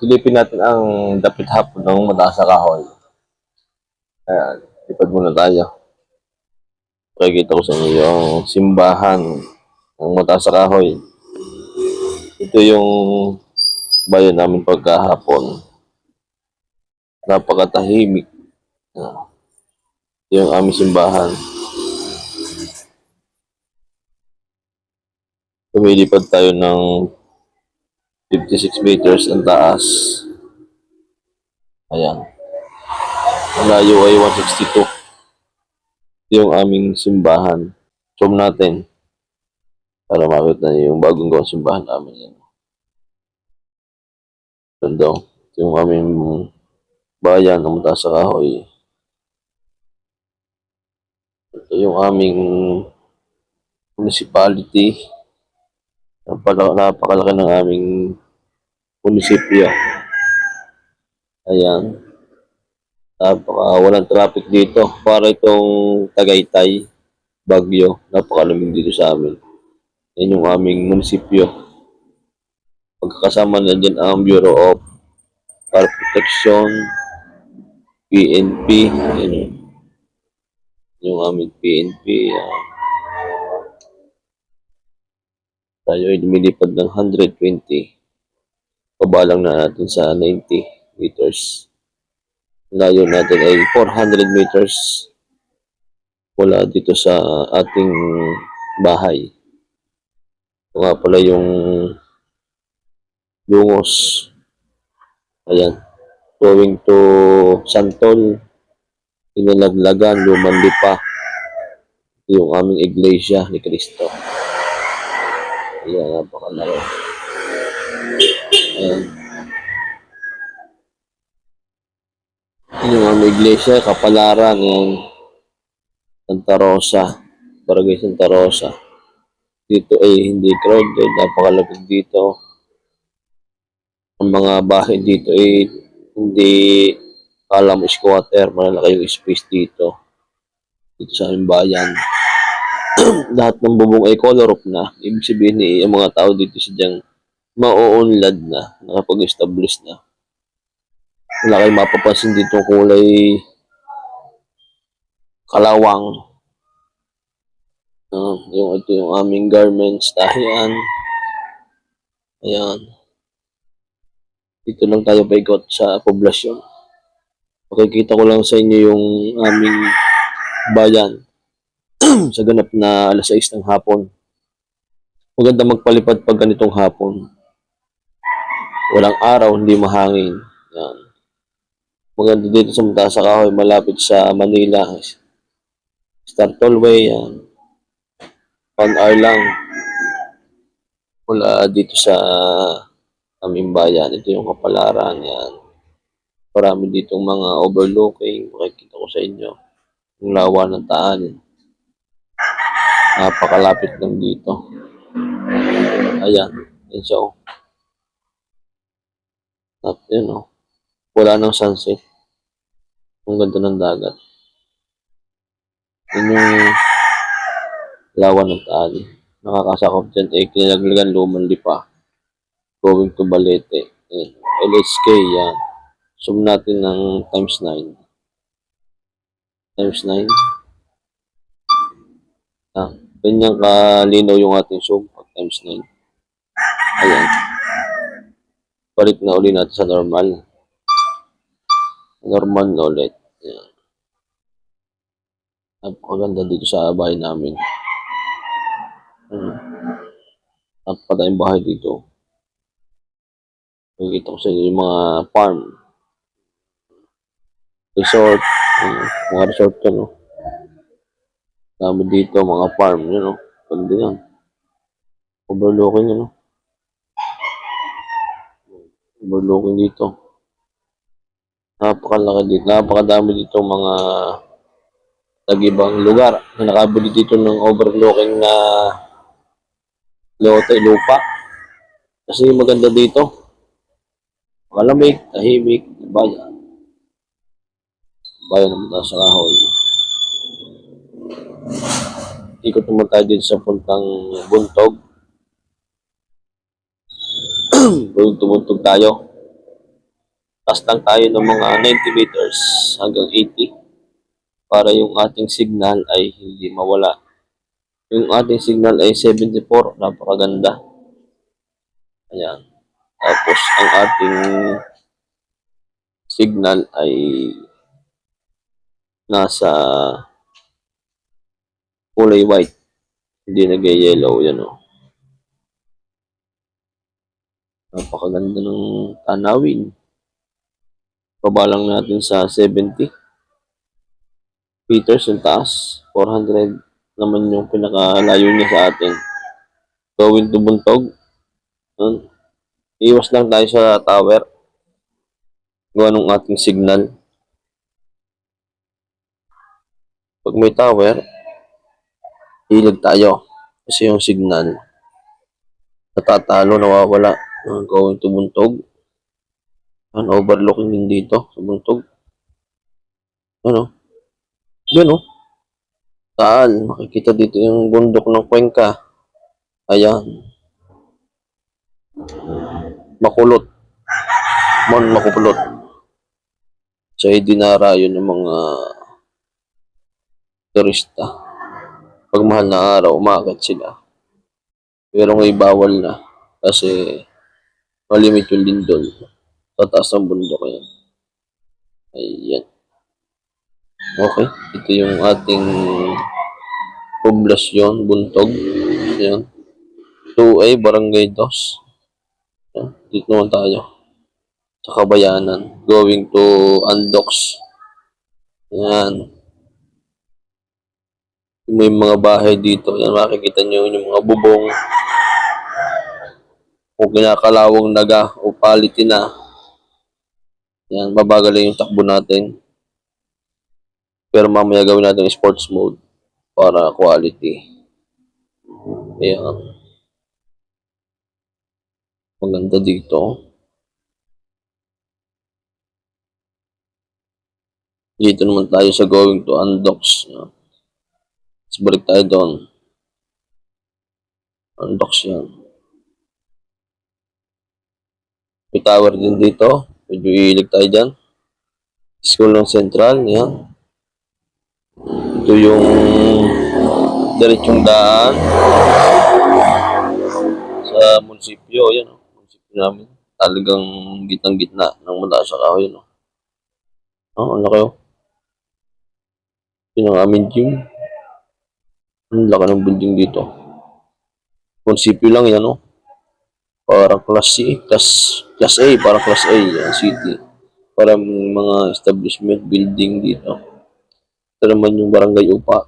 Silipin natin ang dapit hapon ng mataas na kahoy. Ayan, lipad muna tayo. Pakikita ko sa inyo yung simbahan ng mataas na kahoy. Ito yung bayan namin pagkahapon. Napakatahimik. Ito yung aming simbahan. Lumilipad tayo ng 56 meters ang taas. Ayan. Ang layo ay 162. Ito yung aming simbahan. Zoom natin para makita niyo yung bagong gawang simbahan namin. Yan. Ganda. Ito yung aming bayan ng mataas sa kahoy. Ito yung aming municipality. Napakalaki ng aming munisipyo. Ayan. Walang traffic dito. Para itong Tagaytay, Baguio. Napakalamig dito sa amin. Yan yung aming munisipyo. Pagkakasama na dyan ang Bureau of Fire Protection, PNP. Yan yung aming PNP. Tayo ay lumilipad ng 120. Pabalang na natin sa 90 meters. Layo natin ay 400 meters mula dito sa ating bahay. Ito nga pala yung Lungos. Ayan. Going to Santol, Inalaglagan, Lumanlipa. Ito yung aming iglesia ni Cristo. Ayan, napakalaro. Ayan. Yung aming iglesia, Kapalaran, yung Santa Rosa, Barangay Santa Rosa. Dito ay hindi crowded, napakalapit dito. Ang mga bahay dito ay hindi alam squatter, malalaki yung space dito. Dito sa aming bayan. Lahat ng bubong ay color of na. Ibig sabihin yung mga tao dito sadyang mauunlad na, nakapag-establish na. Wala kayong mapapansin dito kulay kalawang. Ito yung aming garments, tahian. Ayan. Dito lang tayo paikot sa poblasyon. Makikita ko lang sa inyo yung aming bayan sa ganap na alas 6 ng hapon. Maganda magpalipad pag ganitong hapon. Walang araw, hindi mahangin. Yan. Maganda dito sa mataas sa kahoy, malapit sa Manila. Star Tollway, yan. 1 hour lang. Wala dito sa aming bayan. Ito yung Kapalaran, yan. Marami ditong mga overlooking. Makikita ko sa inyo. Yung lawa ng Taal. Napakalapit lang dito. Ayan. Yan siya, oh. At yun, oh. Wala ng sunset. Ang ganda ng dagat. Yun yung lawa ng Taal. Nakakasakop dyan, Kinalaglagan, Lumanlipa. Going to Balete. Ayan. LHK, yan. Zoom natin ng times 9. Times 9. Ganyan kalinaw yung ating zoom pag times 9. Ayan. Balik na uli natin sa normal. Normal na ulit. Ayan. Napakaganda dito sa bahay namin. Napakadaming bahay dito. Nakikita ko sa inyo yung mga farm. Resort. Mga resort yan, no? Dami dito, mga farm. Yun, no? Ganda yan. Overlooking yun, no? Overlooking dito. Napakalaki dito. Napakadami dito mga tag-ibang lugar na nakabili dito ng overlooking na lote lupa. Kasi maganda dito. Malamig, tahimik, bayan. Bayan ng mataas sa kahoy. Ikot naman tayo din sa puntang Buntog. Buntog tayo. taas lang tayo ng mga 90 meters hanggang 80 para yung ating signal ay hindi mawala. Yung ating signal ay 74, napakaganda. Ayan. Tapos ang ating signal ay nasa kulay white, hindi nag-yellow. Yan o. Napakaganda ng tanawin. Baba lang natin sa 70 meters yung taas. 400 naman yung pinakalayo niya sa atin. Going to Buntog. Iwas lang tayo sa tower. Gawa ng ating signal. Pag may tower, hilag tayo. Kasi yung signal, natatalo, nawawala. Going to Buntog. Overlooking din dito sa Buntog. Ano? Yun o. Saan? Makikita dito yung bundok ng Cuenca. Ayan. Makulot. Makulot. So, dinarayo ng mga turista. Pag mahal na araw, umakit sila. Pero ngayon bawal na. Kasi malimit yung lindol. Sa taas ng bundok yan. Ayan. Okay. Ito yung ating poblasyon, Buntog. Ayan. 2A, Barangay Dos. Ayan. Dito naman tayo. Sa Kabayanan. Going to Andox. Ayan. May mga bahay dito. Yan, makikita nyo yung mga bubong. Kung kinakalawang naga o paliti na. Yan, mabagal yung takbo natin. Pero mamaya gawin natin sports mode para quality. Ayan. Maganda dito. Dito naman tayo sa going to Andox. Let's balik tayo doon. Andox yan. May tower din dito. Medyo iilig tayo dyan. School ng Central. Yan. Ito yung diretsong daan sa munisipyo. Yan. Munisipyo namin. Talagang gitang-gitna ng mula sa kahoy. Ano kayo? Yun ang aming gym. Ang laki ng building dito. Munisipyo lang yan, no? Parang class C, class A, parang class A, yan, city. Parang mga establishment building dito. Ito naman yung Barangay Upa.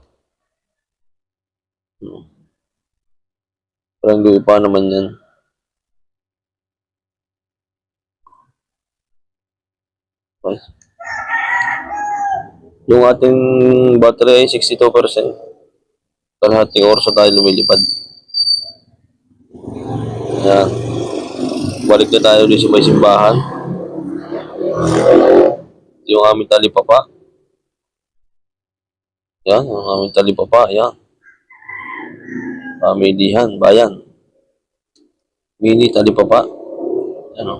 Barangay Upa naman yan. Okay. Yung ating battery ay 62%. Kalahating oras na tayo lumilipad. Yan. Balik na tayo ulit sa may simbahan. Yung aming talipapa. Yan, yung aming talipapa. Yan. Pamilihan, bayan. Mini talipapa. Yan o.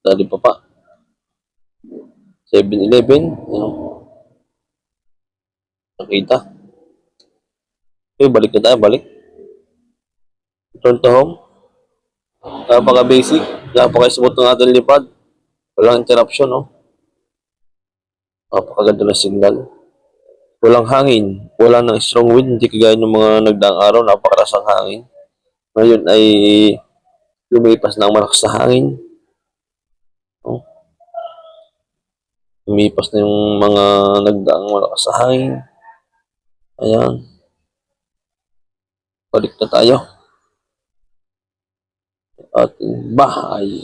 Talipapa. 7-Eleven. Yan o. Nakita. Okay, balik na tayo, balik. Return to home. Napaka-basic. Napaka-smooth ng ating lipad. Walang interruption, no? Napakaganda ng signal. Walang hangin. Wala ng strong wind. Hindi kagaya ng mga nagdaang araw. Napakalas ang hangin. Ngayon ay lumipas na ang malakas na hangin. No? Lumipas na yung mga nagdaang malakas na hangin. Ayan. Balik na tayo. Ating bahay.